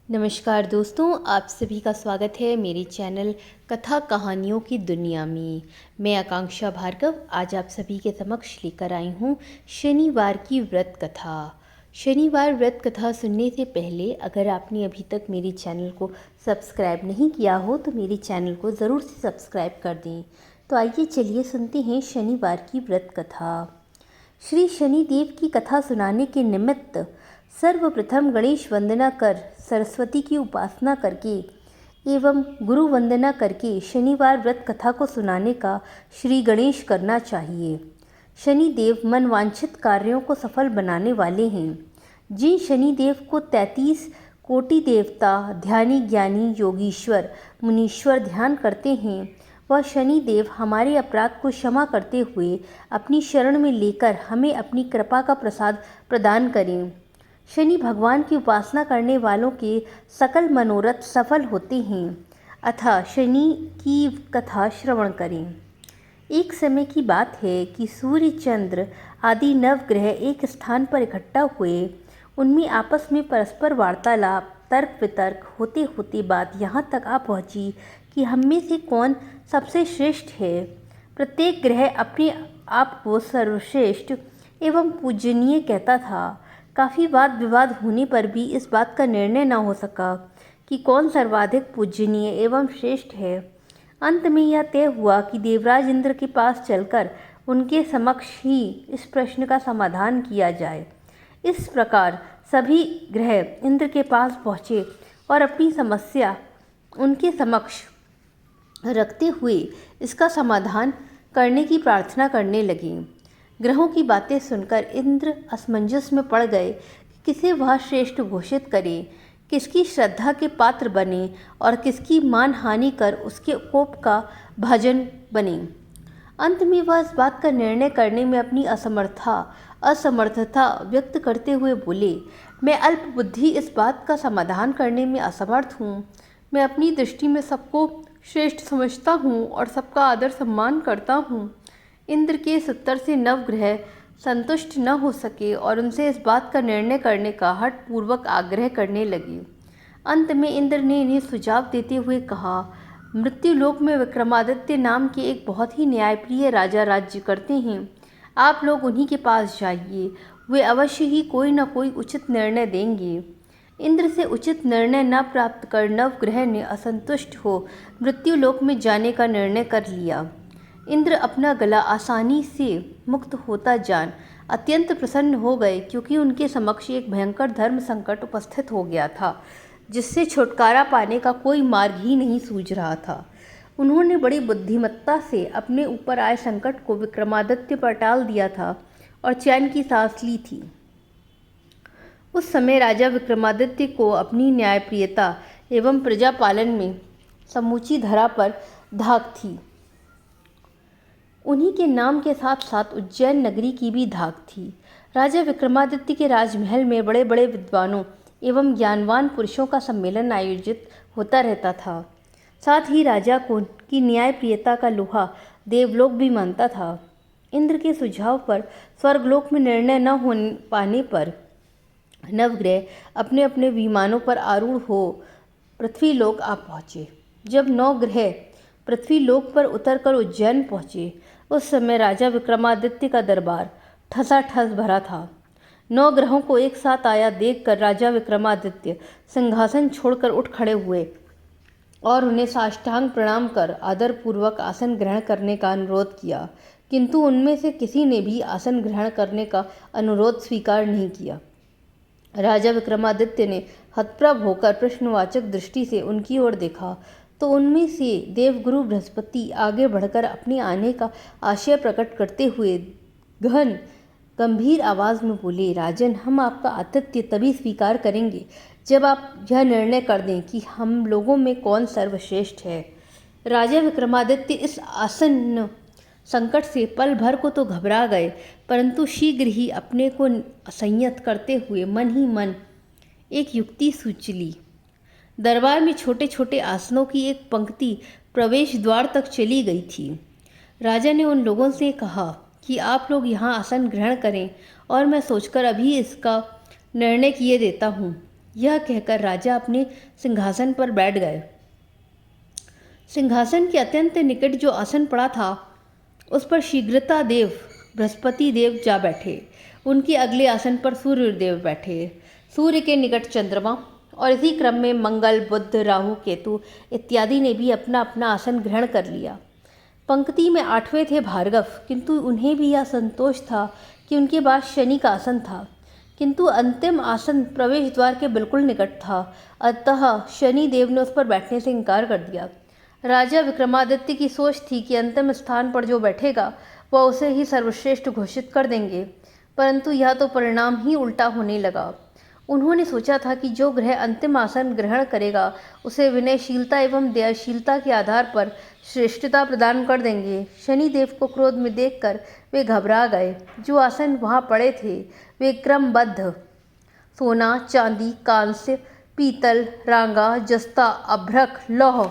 नमस्कार दोस्तों, आप सभी का स्वागत है मेरे चैनल कथा कहानियों की दुनिया में। मैं आकांक्षा भार्गव आज आप सभी के समक्ष लेकर आई हूँ शनिवार की व्रत कथा। शनिवार व्रत कथा सुनने से पहले अगर आपने अभी तक मेरे चैनल को सब्सक्राइब नहीं किया हो तो मेरे चैनल को ज़रूर से सब्सक्राइब कर दें। तो आइए चलिए सुनते हैं शनिवार की व्रत कथा। श्री शनिदेव की कथा सुनाने के निमित्त सर्वप्रथम गणेश वंदना कर सरस्वती की उपासना करके एवं गुरु वंदना करके शनिवार व्रत कथा को सुनाने का श्री गणेश करना चाहिए। शनिदेव मनवांछित कार्यों को सफल बनाने वाले हैं। जिन शनिदेव को 33 कोटि देवता ध्यानी ज्ञानी योगीश्वर मुनीश्वर ध्यान करते हैं, वह शनिदेव हमारे अपराध को क्षमा करते हुए अपनी शरण में लेकर हमें अपनी कृपा का प्रसाद प्रदान करें। शनि भगवान की उपासना करने वालों के सकल मनोरथ सफल होते हैं। अतः शनि की कथा श्रवण करें। एक समय की बात है कि सूर्य चंद्र आदि नवग्रह एक स्थान पर इकट्ठा हुए। उनमें आपस में परस्पर वार्तालाप तर्क वितर्क होते होते बात यहाँ तक आ पहुँची कि हम में से कौन सबसे श्रेष्ठ है। प्रत्येक ग्रह अपने आप को सर्वश्रेष्ठ एवं पूजनीय कहता था। काफ़ी वाद विवाद होने पर भी इस बात का निर्णय न हो सका कि कौन सर्वाधिक पूजनीय एवं श्रेष्ठ है। अंत में यह तय हुआ कि देवराज इंद्र के पास चलकर उनके समक्ष ही इस प्रश्न का समाधान किया जाए। इस प्रकार सभी ग्रह इंद्र के पास पहुँचे और अपनी समस्या उनके समक्ष रखते हुए इसका समाधान करने की प्रार्थना करने लगे। ग्रहों की बातें सुनकर इंद्र असमंजस में पड़ गए कि किसे वह श्रेष्ठ घोषित करे, किसकी श्रद्धा के पात्र बने और किसकी मान हानि कर उसके कोप का भाजन बने। अंत में वह इस बात का निर्णय करने में अपनी असमर्थता व्यक्त करते हुए बोले, मैं अल्प बुद्धि इस बात का समाधान करने में असमर्थ हूँ। मैं अपनी दृष्टि में सबको श्रेष्ठ समझता हूँ और सबका आदर सम्मान करता हूँ। इंद्र के 70 से नवग्रह संतुष्ट न हो सके और उनसे इस बात का निर्णय करने का हठपूर्वक आग्रह करने लगे। अंत में इंद्र ने इन्हें सुझाव देते हुए कहा, मृत्युलोक में विक्रमादित्य नाम के एक बहुत ही न्यायप्रिय राजा राज्य करते हैं। आप लोग उन्हीं के पास जाइए, वे अवश्य ही कोई न कोई उचित निर्णय देंगे। इंद्र से उचित निर्णय न प्राप्त कर नवग्रह ने असंतुष्ट हो मृत्युलोक में जाने का निर्णय कर लिया। इंद्र अपना गला आसानी से मुक्त होता जान अत्यंत प्रसन्न हो गए, क्योंकि उनके समक्ष एक भयंकर धर्म संकट उपस्थित हो गया था जिससे छुटकारा पाने का कोई मार्ग ही नहीं सूझ रहा था। उन्होंने बड़ी बुद्धिमत्ता से अपने ऊपर आए संकट को विक्रमादित्य पर टाल दिया था और चैन की सांस ली थी। उस समय राजा विक्रमादित्य को अपनी न्यायप्रियता एवं प्रजा पालन में समूची धरा पर धाक थी। उन्हीं के नाम के साथ साथ उज्जैन नगरी की भी धाक थी। राजा विक्रमादित्य के राजमहल में बड़े बड़े विद्वानों एवं ज्ञानवान पुरुषों का सम्मेलन आयोजित होता रहता था। साथ ही राजा को की न्यायप्रियता का लोहा देवलोक भी मानता था। इंद्र के सुझाव पर स्वर्गलोक में निर्णय न हो पाने पर नवग्रह अपने अपने विमानों पर आरूढ़ हो पृथ्वीलोक आ पहुँचे। जब 9 ग्रह पृथ्वीलोक पर उतरकर उज्जैन पहुँचे, उस समय राजा विक्रमादित्य का दरबार ठसाठस भरा था। 9 ग्रहों को एक साथ आया देखकर राजा विक्रमादित्य सिंहासन छोड़कर उठ खड़े हुए और उन्हें साष्टांग प्रणाम कर आदरपूर्वक आसन ग्रहण करने का अनुरोध किया, किंतु उनमें से किसी ने भी आसन ग्रहण करने का अनुरोध स्वीकार नहीं किया। राजा विक्रमादित्य ने हतप्रभ होकर प्रश्नवाचक दृष्टि से उनकी ओर देखा तो उनमें से देवगुरु बृहस्पति आगे बढ़कर अपने आने का आशय प्रकट करते हुए गंभीर आवाज़ में बोले, राजन, हम आपका आतिथ्य तभी स्वीकार करेंगे जब आप यह निर्णय कर दें कि हम लोगों में कौन सर्वश्रेष्ठ है। राजा विक्रमादित्य इस आसन्न संकट से पल भर को तो घबरा गए, परंतु शीघ्र ही अपने को संयत करते हुए मन ही मन एक युक्ति सूझ ली। दरबार में छोटे छोटे आसनों की एक पंक्ति प्रवेश द्वार तक चली गई थी। राजा ने उन लोगों से कहा कि आप लोग यहाँ आसन ग्रहण करें और मैं सोचकर अभी इसका निर्णय किए देता हूँ। यह कहकर राजा अपने सिंहासन पर बैठ गए। सिंहासन के अत्यंत निकट जो आसन पड़ा था उस पर शीघ्रता देव बृहस्पति देव जा बैठे। उनके अगले आसन पर सूर्य देव बैठे, सूर्य के निकट चंद्रमा, और इसी क्रम में मंगल, बुध, राहु, केतु इत्यादि ने भी अपना अपना आसन ग्रहण कर लिया। पंक्ति में 8वें थे भार्गव, किंतु उन्हें भी यह संतोष था कि उनके बाद शनि का आसन था, किंतु अंतिम आसन प्रवेश द्वार के बिल्कुल निकट था, अतः शनि देव ने उस पर बैठने से इनकार कर दिया। राजा विक्रमादित्य की सोच थी कि अंतिम स्थान पर जो बैठेगा वह उसे ही सर्वश्रेष्ठ घोषित कर देंगे, परंतु यह तो परिणाम ही उल्टा होने लगा। उन्होंने सोचा था कि जो ग्रह अंतिम आसन ग्रहण करेगा उसे विनयशीलता एवं दयाशीलता के आधार पर श्रेष्ठता प्रदान कर देंगे। शनि देव को क्रोध में देखकर वे घबरा गए। जो आसन वहाँ पड़े थे वे क्रमबद्ध सोना, चांदी, कांस्य, पीतल, रांगा, जस्ता, अभ्रक, लौह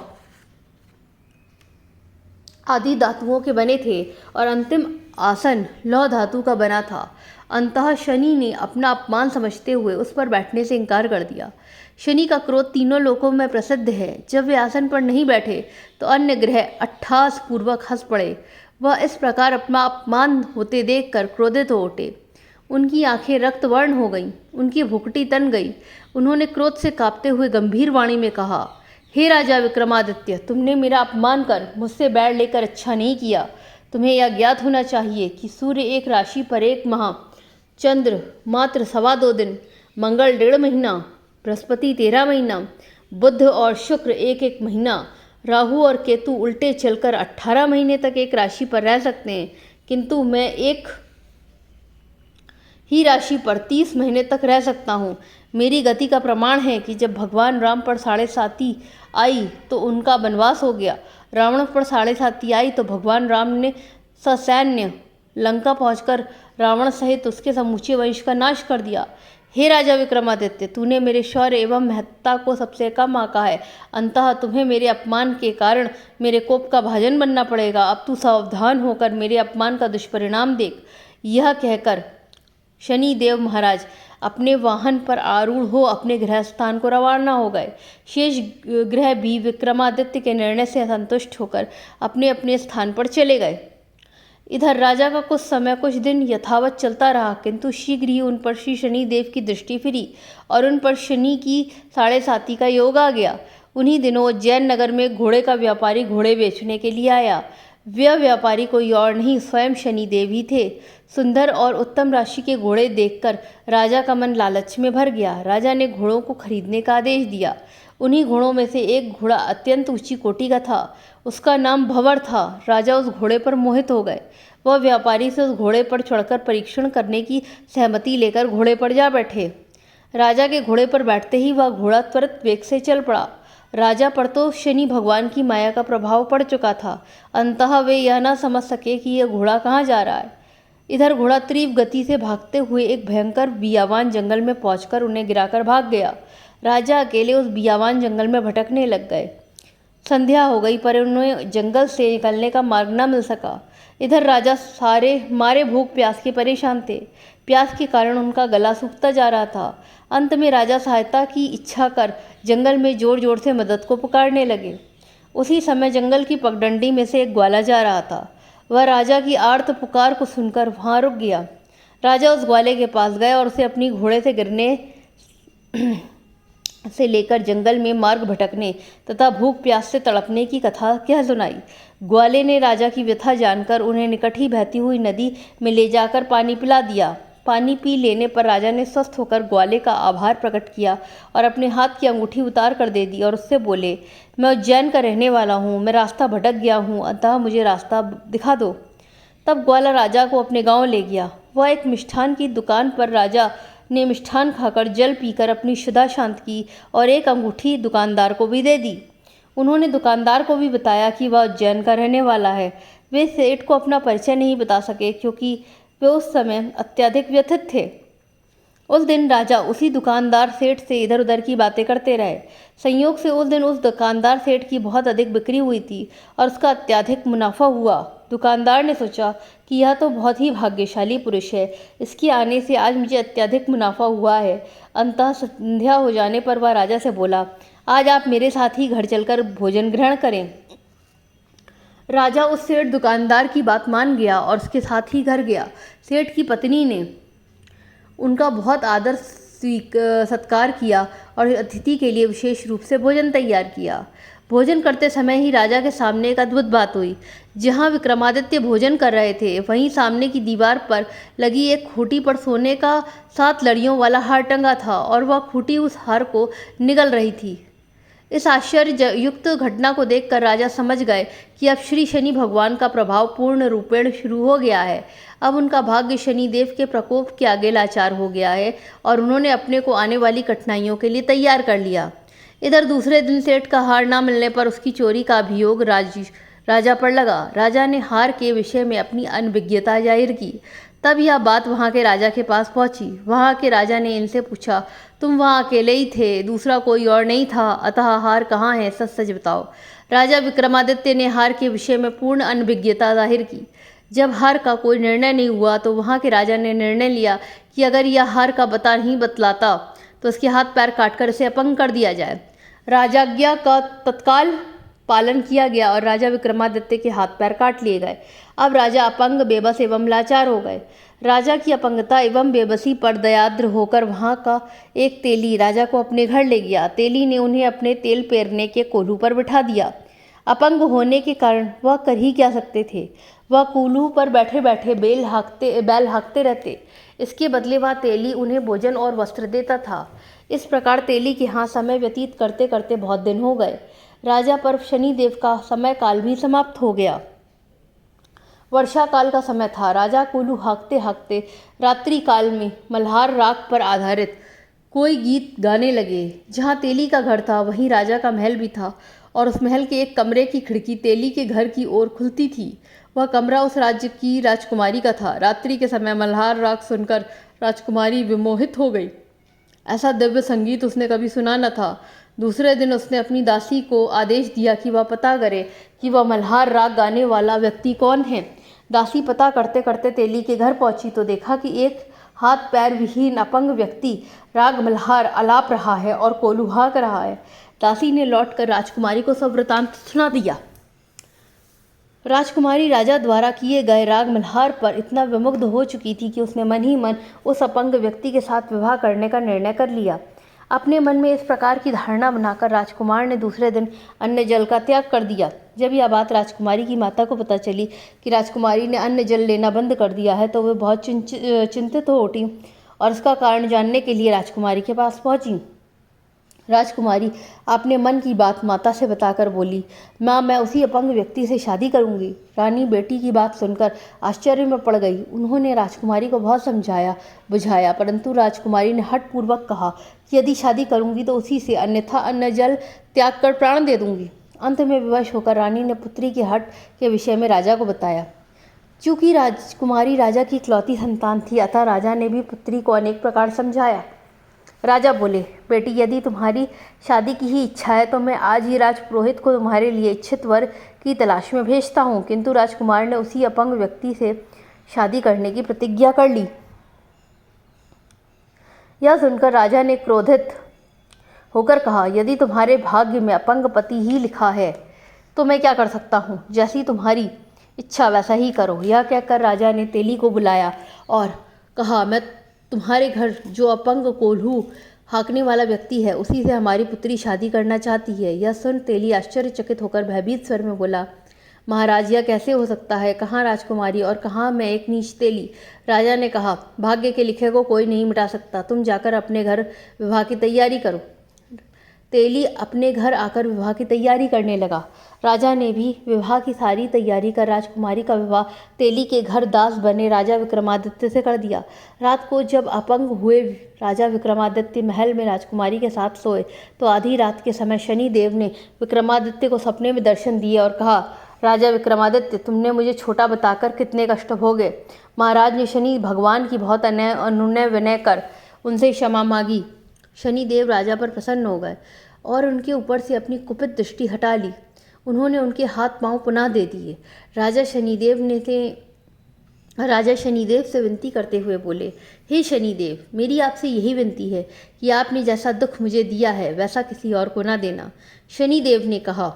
आदि धातुओं के बने थे और अंतिम आसन लौह धातु का बना था। अंततः शनि ने अपना अपमान समझते हुए उस पर बैठने से इनकार कर दिया। शनि का क्रोध तीनों लोकों में प्रसिद्ध है। जब वे आसन पर नहीं बैठे तो अन्य ग्रह अट्टहास पूर्वक हंस पड़े। वह इस प्रकार अपना अपमान होते देखकर क्रोधित हो उठे। उनकी आंखें रक्तवर्ण हो गईं, उनकी भुकटी तन गई। उन्होंने क्रोध से कांपते हुए गंभीर वाणी में कहा, हे राजा विक्रमादित्य, तुमने मेरा अपमान कर मुझसे बैर लेकर अच्छा नहीं किया। तुम्हें यह ज्ञात होना चाहिए कि सूर्य एक राशि पर 1 माह, चंद्र मात्र 2.25 दिन, मंगल 1.5 महीना, बृहस्पति 13 महीना, बुध और शुक्र 1-1 महीना, राहु और केतु उल्टे चलकर 18 महीने तक एक राशि पर रह सकते हैं, किंतु मैं एक ही राशि पर 30 महीने तक रह सकता हूँ। मेरी गति का प्रमाण है कि जब भगवान राम पर 7.5 आई तो उनका वनवास हो गया। रावण पर 7.5 आई तो भगवान राम ने ससैन्य लंका पहुंचकर रावण सहित उसके समूचे वंश का नाश कर दिया। हे राजा विक्रमादित्य, तूने मेरे शौर्य एवं महत्ता को सबसे कम आंका है। अंततः तुम्हें मेरे अपमान के कारण मेरे कोप का भाजन बनना पड़ेगा। अब तू सावधान होकर मेरे अपमान का दुष्परिणाम देख। यह कहकर शनि देव महाराज अपने वाहन पर आरूढ़ हो अपने गृह स्थान को रवाना हो गए। शेष ग्रह भी विक्रमादित्य के निर्णय से असंतुष्ट होकर अपने अपने स्थान पर चले गए। इधर राजा का कुछ समय कुछ दिन यथावत चलता रहा, किंतु शीघ्र ही उन पर श्री शनि देव की दृष्टि फिरी और उन पर शनि की 7.5 का योग आ गया। उन्हीं दिनों उज्जैन नगर में घोड़े का व्यापारी घोड़े बेचने के लिए आया। वह व्यापारी कोई और नहीं, स्वयं शनि देव ही थे। सुंदर और उत्तम राशि के घोड़े देखकर राजा का मन लालच में भर गया। राजा ने घोड़ों को खरीदने का आदेश दिया। उन्हीं घोड़ों में से एक घोड़ा अत्यंत ऊंची कोटि का था। उसका नाम भंवर था। राजा उस घोड़े पर मोहित हो गए। वह व्यापारी से उस घोड़े पर चढ़कर परीक्षण करने की सहमति लेकर घोड़े पर जा बैठे। राजा के घोड़े पर बैठते ही वह घोड़ा त्वरित वेग से चल पड़ा। राजा पर तो शनि भगवान की माया का प्रभाव पड़ चुका था। अंततः वे यह न समझ सके कि यह घोड़ा कहाँ जा रहा है। इधर घोड़ा तीव्र गति से भागते हुए एक भयंकर बियावान जंगल में पहुंचकर उन्हें गिराकर भाग गया। राजा अकेले उस बियावान जंगल में भटकने लग गए। संध्या हो गई पर उन्हें जंगल से निकलने का मार्ग न मिल सका। इधर राजा सारे मारे भूख प्यास के परेशान थे। प्यास के कारण उनका गला सूखता जा रहा था। अंत में राजा सहायता की इच्छा कर जंगल में जोर जोर से मदद को पुकारने लगे। उसी समय जंगल की पगडंडी में से एक ग्वाला जा रहा था। वह राजा की आर्त पुकार को सुनकर वहाँ रुक गया। राजा उस ग्वाले के पास गए और उसे अपनी घोड़े से गिरने से लेकर जंगल में मार्ग भटकने तथा भूख प्यास से तड़पने की कथा कह सुनाई। ग्वाले ने राजा की व्यथा जानकर उन्हें निकट ही बहती हुई नदी में ले जाकर पानी पिला दिया। पानी पी लेने पर राजा ने स्वस्थ होकर ग्वाले का आभार प्रकट किया और अपने हाथ की अंगूठी उतार कर दे दी और उससे बोले, मैं उज्जैन का रहने वाला हूँ, मैं रास्ता भटक गया हूँ, अतः मुझे रास्ता दिखा दो। तब ग्वाला राजा को अपने गांव ले गया। वह एक मिष्ठान की दुकान पर राजा ने मिष्ठान खाकर जल पीकर अपनी क्षुधा शांत की और एक अंगूठी दुकानदार को भी दे दी। उन्होंने दुकानदार को भी बताया कि वह उज्जैन का रहने वाला है। वे सेठ को अपना परिचय नहीं बता सके क्योंकि वे उस समय अत्यधिक व्यथित थे। उस दिन राजा उसी दुकानदार सेठ से इधर उधर की बातें करते रहे। संयोग से उस दिन उस दुकानदार सेठ की बहुत अधिक बिक्री हुई थी और उसका अत्यधिक मुनाफा हुआ। दुकानदार ने सोचा कि यह तो बहुत ही भाग्यशाली पुरुष है, इसके आने से आज मुझे अत्यधिक मुनाफा हुआ है। अंततः संध्या हो जाने पर वह राजा से बोला, आज आप मेरे साथ ही घर चलकर भोजन ग्रहण करें। राजा उस सेठ दुकानदार की बात मान गया और उसके साथ ही घर गया। सेठ की पत्नी ने उनका बहुत आदर सत्कार किया और अतिथि के लिए विशेष रूप से भोजन तैयार किया। भोजन करते समय ही राजा के सामने एक अद्भुत बात हुई। जहाँ विक्रमादित्य भोजन कर रहे थे, वहीं सामने की दीवार पर लगी एक खूंटी पर सोने का 7 लड़ियों वाला हार टंगा था और वह खूंटी उस हार को निगल रही थी। इस आश्चर्ययुक्त घटना को देखकर राजा समझ गए कि अब श्री शनि भगवान का प्रभाव पूर्ण रूपेण शुरू हो गया है। अब उनका भाग्य शनि देव के प्रकोप के आगे लाचार हो गया है और उन्होंने अपने को आने वाली कठिनाइयों के लिए तैयार कर लिया। इधर दूसरे दिन सेठ का हार न मिलने पर उसकी चोरी का अभियोग राजा पर लगा। राजा ने हार के विषय में अपनी अनभिज्ञता जाहिर की। तब यह बात वहाँ के राजा के पास पहुँची। वहाँ के राजा ने इनसे पूछा, तुम वहाँ अकेले ही थे, दूसरा कोई और नहीं था, अतः हार कहाँ है, सच सच बताओ। राजा विक्रमादित्य ने हार के विषय में पूर्ण अनभिज्ञता जाहिर की। जब हार का कोई निर्णय नहीं हुआ तो वहाँ के राजा ने निर्णय लिया कि अगर यह हार का पता नहीं बतलाता तो उसके हाथ पैर काटकर इसे अपंग कर दिया जाए। राजाज्ञा का तत्काल पालन किया गया और राजा विक्रमादित्य के हाथ पैर काट लिए गए। अब राजा अपंग, बेबस एवं लाचार हो गए। राजा की अपंगता एवं बेबसी पर दयाद्र होकर वहाँ का एक तेली राजा को अपने घर ले गया। तेली ने उन्हें अपने तेल पेरने के कोल्हू पर बिठा दिया। अपंग होने के कारण वह कर ही क्या सकते थे। वह कोल्हू पर बैठे बैठे बैल हाँकते रहते। इसके बदले वह तेली उन्हें भोजन और वस्त्र देता था। इस प्रकार तेली के यहाँ समय व्यतीत करते करते बहुत दिन हो गए। राजा पर शनिदेव का समय काल भी समाप्त हो गया। वर्षा काल का समय था। राजा कोल्हू हाँकते हाँकते रात्रि काल में मल्हार राग पर आधारित कोई गीत गाने लगे। जहाँ तेली का घर था वहीं राजा का महल भी था और उस महल के एक कमरे की खिड़की तेली के घर की ओर खुलती थी। वह कमरा उस राज्य की राजकुमारी का था। रात्रि के समय मल्हार राग सुनकर राजकुमारी विमोहित हो गई। ऐसा दिव्य संगीत उसने कभी सुना न था। दूसरे दिन उसने अपनी दासी को आदेश दिया कि वह पता करे कि वह मल्हार राग गाने वाला व्यक्ति कौन है। दासी पता करते करते तेली के घर पहुंची तो देखा कि एक हाथ पैर विहीन अपंग व्यक्ति राग मल्हार आलाप रहा है और कोल्हू हाँक रहा है। दासी ने लौटकर राजकुमारी को सब वृतांत सुना दिया। राजकुमारी राजा द्वारा किए गए राग मल्हार पर इतना विमुग्ध हो चुकी थी कि उसने मन ही मन उस अपंग व्यक्ति के साथ विवाह करने का निर्णय कर लिया। अपने मन में इस प्रकार की धारणा बनाकर राजकुमार ने दूसरे दिन अन्न जल का त्याग कर दिया। जब यह बात राजकुमारी की माता को पता चली कि राजकुमारी ने अन्न जल लेना बंद कर दिया है तो वे बहुत चिंतित हो उठी और इसका कारण जानने के लिए राजकुमारी के पास पहुंची। राजकुमारी अपने मन की बात माता से बताकर बोली, माँ, मैं उसी अपंग व्यक्ति से शादी करूंगी। रानी बेटी की बात सुनकर आश्चर्य में पड़ गई। उन्होंने राजकुमारी को बहुत समझाया बुझाया, परंतु राजकुमारी ने हठपूर्वक कहा कि यदि शादी करूंगी तो उसी से, अन्यथा अन्न जल त्याग कर प्राण दे दूंगी। अंत में विवश होकर रानी ने पुत्री के हठ के विषय में राजा को बताया। चूँकि राजकुमारी राजा की इकलौती संतान थी, अतः राजा ने भी पुत्री को अनेक प्रकार समझाया। राजा बोले, बेटी, यदि तुम्हारी शादी की ही इच्छा है तो मैं आज ही राजपुरोहित को तुम्हारे लिए इच्छित वर की तलाश में भेजता हूँ। किंतु राजकुमार ने उसी अपंग व्यक्ति से शादी करने की प्रतिज्ञा कर ली। यह सुनकर राजा ने क्रोधित होकर कहा, यदि तुम्हारे भाग्य में अपंग पति ही लिखा है तो मैं क्या कर सकता हूँ। जैसी तुम्हारी इच्छा वैसा ही करो। यह कहकर राजा ने तेली को बुलाया और कहा, मैं तुम्हारे घर जो अपंग कोल्हू हाँकने वाला व्यक्ति है उसी से हमारी पुत्री शादी करना चाहती है। यह सुन तेली आश्चर्यचकित होकर भयभीत स्वर में बोला, महाराज, यह कैसे हो सकता है? कहाँ राजकुमारी और कहाँ मैं एक नीच तेली। राजा ने कहा, भाग्य के लिखे को कोई नहीं मिटा सकता। तुम जाकर अपने घर विवाह की तैयारी करो। तेली अपने घर आकर विवाह की तैयारी करने लगा। राजा ने भी विवाह की सारी तैयारी कर राजकुमारी का विवाह तेली के घर दास बने राजा विक्रमादित्य से कर दिया। रात को जब अपंग हुए राजा विक्रमादित्य महल में राजकुमारी के साथ सोए तो आधी रात के समय शनि देव ने विक्रमादित्य को सपने में दर्शन दिए और कहा, राजा विक्रमादित्य, तुमने मुझे छोटा बताकर कितने कष्ट भोगे। महाराज ने शनि भगवान की बहुत अनुनय विनय कर उनसे क्षमा मांगी। शनिदेव राजा पर प्रसन्न हो गए और उनके ऊपर से अपनी कुपित दृष्टि हटा ली। उन्होंने उनके हाथ पांव पुनः दे दिए। राजा शनिदेव से विनती करते हुए बोले, हे शनिदेव, मेरी आपसे यही विनती है कि आपने जैसा दुख मुझे दिया है वैसा किसी और को ना देना। शनिदेव ने कहा,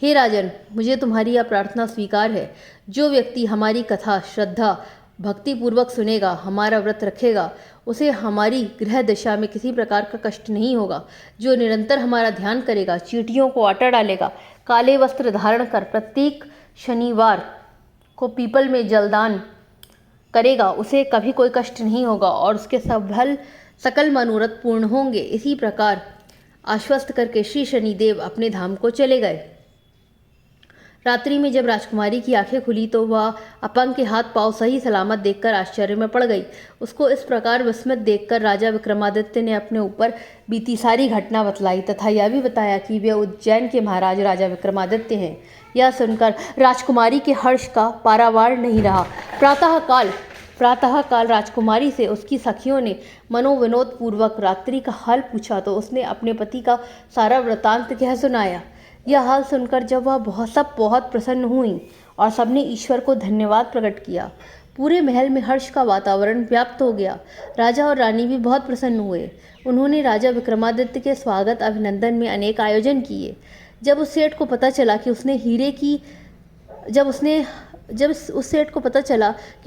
हे राजन, मुझे तुम्हारी यह प्रार्थना स्वीकार है। जो व्यक्ति हमारी कथा श्रद्धा भक्तिपूर्वक सुनेगा, हमारा व्रत रखेगा, उसे हमारी गृह दशा में किसी प्रकार का कष्ट नहीं होगा। जो निरंतर हमारा ध्यान करेगा, चींटियों को आटा डालेगा, काले वस्त्र धारण कर प्रत्येक शनिवार को पीपल में जलदान करेगा, उसे कभी कोई कष्ट नहीं होगा और उसके सकल मनोरथ पूर्ण होंगे। इसी प्रकार आश्वस्त करके श्री शनिदेव अपने धाम को चले गए। रात्रि में जब राजकुमारी की आंखें खुली तो वह अपंग के हाथ पांव सही सलामत देखकर आश्चर्य में पड़ गई। उसको इस प्रकार विस्मित देखकर राजा विक्रमादित्य ने अपने ऊपर बीती सारी घटना बतलाई तथा यह भी बताया कि वे उज्जैन के महाराज राजा विक्रमादित्य हैं। यह सुनकर राजकुमारी के हर्ष का पारावार नहीं रहा। प्रातःकाल राजकुमारी से उसकी सखियों ने मनोविनोद पूर्वक रात्रि का हाल पूछा तो उसने अपने पति का सारा वृतांत कह सुनाया। यह हाल सुनकर जब वह बहुत प्रसन्न हुई और सबने ईश्वर को धन्यवाद प्रकट किया। पूरे महल में हर्ष का वातावरण व्याप्त हो गया। राजा और रानी भी बहुत प्रसन्न हुए। उन्होंने राजा विक्रमादित्य के स्वागत अभिनंदन में अनेक आयोजन किए। जब उस सेठ को पता चला कि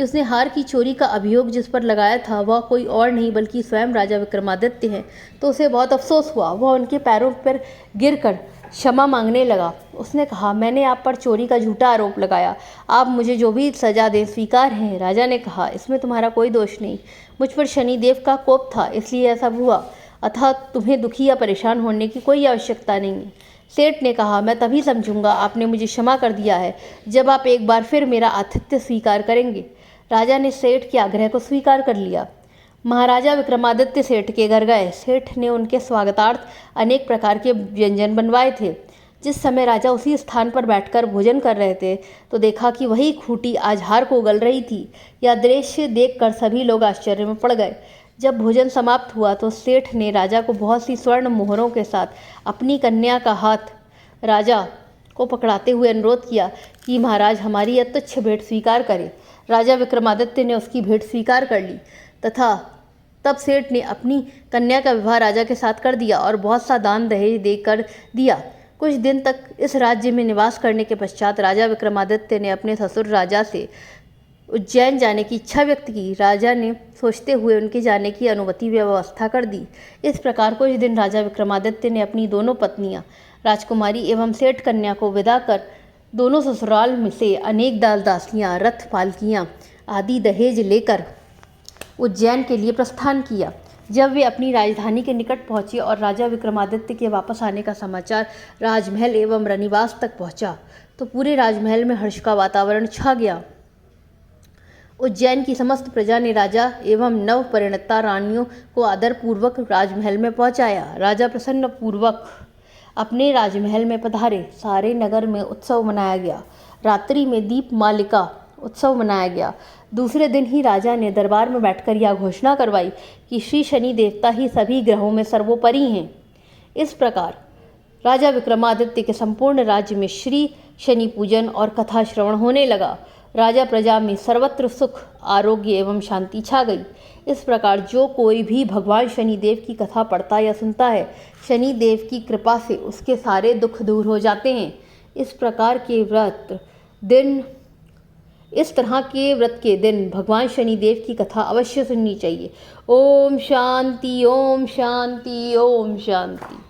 उसने हार की चोरी का अभियोग जिस पर लगाया था वह कोई और नहीं बल्कि स्वयं राजा विक्रमादित्य हैं, तो उसे बहुत अफसोस हुआ। वह उनके पैरों पर गिरकर क्षमा मांगने लगा। उसने कहा, मैंने आप पर चोरी का झूठा आरोप लगाया, आप मुझे जो भी सजा दें स्वीकार है। राजा ने कहा, इसमें तुम्हारा कोई दोष नहीं, मुझ पर शनिदेव का कोप था इसलिए ऐसा हुआ, अतः तुम्हें दुखी या परेशान होने की कोई आवश्यकता नहीं है। सेठ ने कहा, मैं तभी समझूंगा आपने मुझे क्षमा कर दिया है जब आप एक बार फिर मेरा आतिथ्य स्वीकार करेंगे। राजा ने सेठ के आग्रह को स्वीकार कर लिया। महाराजा विक्रमादित्य सेठ के घर गए। सेठ ने उनके स्वागतार्थ अनेक प्रकार के व्यंजन बनवाए थे। जिस समय राजा उसी स्थान पर बैठकर भोजन कर रहे थे तो देखा कि वही खूंटी आज हार को उगल रही थी। यह दृश्य देखकर सभी लोग आश्चर्य में पड़ गए। जब भोजन समाप्त हुआ तो सेठ ने राजा को बहुत सी स्वर्ण मोहरों के साथ अपनी कन्या का हाथ राजा को पकड़ाते हुए अनुरोध किया कि महाराज हमारी यह तुच्छ भेंट स्वीकार करें। राजा विक्रमादित्य ने उसकी भेंट स्वीकार कर ली तथा तब सेठ ने अपनी कन्या का विवाह राजा के साथ कर दिया और बहुत सा दान दहेज देकर दिया। कुछ दिन तक इस राज्य में निवास करने के पश्चात राजा विक्रमादित्य ने अपने ससुर राजा से उज्जैन जाने की इच्छा व्यक्त की। राजा ने सोचते हुए उनके जाने की अनुमति व्यवस्था कर दी। इस प्रकार कुछ दिन राजा विक्रमादित्य ने अपनी दोनों पत्नियां राजकुमारी एवं सेठ कन्या को विदा कर दोनों ससुराल में से अनेक दास दासियां, रथ, पालकियां आदि दहेज लेकर उज्जैन के लिए प्रस्थान किया। जब वे अपनी राजधानी के निकट पहुंचे और राजा विक्रमादित्य के वापस आने का समाचार राजमहल एवं रनिवास तक पहुंचा तो पूरे राजमहल में हर्ष का वातावरण छा गया। उज्जैन की समस्त प्रजा ने राजा एवं नव परिणता रानियों को आदरपूर्वक राजमहल में पहुंचाया। राजा प्रसन्न पूर्वक अपने राजमहल में पधारे। सारे नगर में उत्सव मनाया गया। रात्रि में दीप मालिका उत्सव मनाया गया। दूसरे दिन ही राजा ने दरबार में बैठकर यह घोषणा करवाई कि श्री शनि देवता ही सभी ग्रहों में सर्वोपरि हैं। इस प्रकार राजा विक्रमादित्य के संपूर्ण राज्य में श्री शनि पूजन और कथा श्रवण होने लगा। राजा प्रजा में सर्वत्र सुख, आरोग्य एवं शांति छा गई। इस प्रकार जो कोई भी भगवान शनिदेव की कथा पढ़ता या सुनता है, शनिदेव की कृपा से उसके सारे दुख दूर हो जाते हैं। इस तरह के व्रत के दिन भगवान शनिदेव की कथा अवश्य सुननी चाहिए। ओम शांति, ओम शांति, ओम शांति।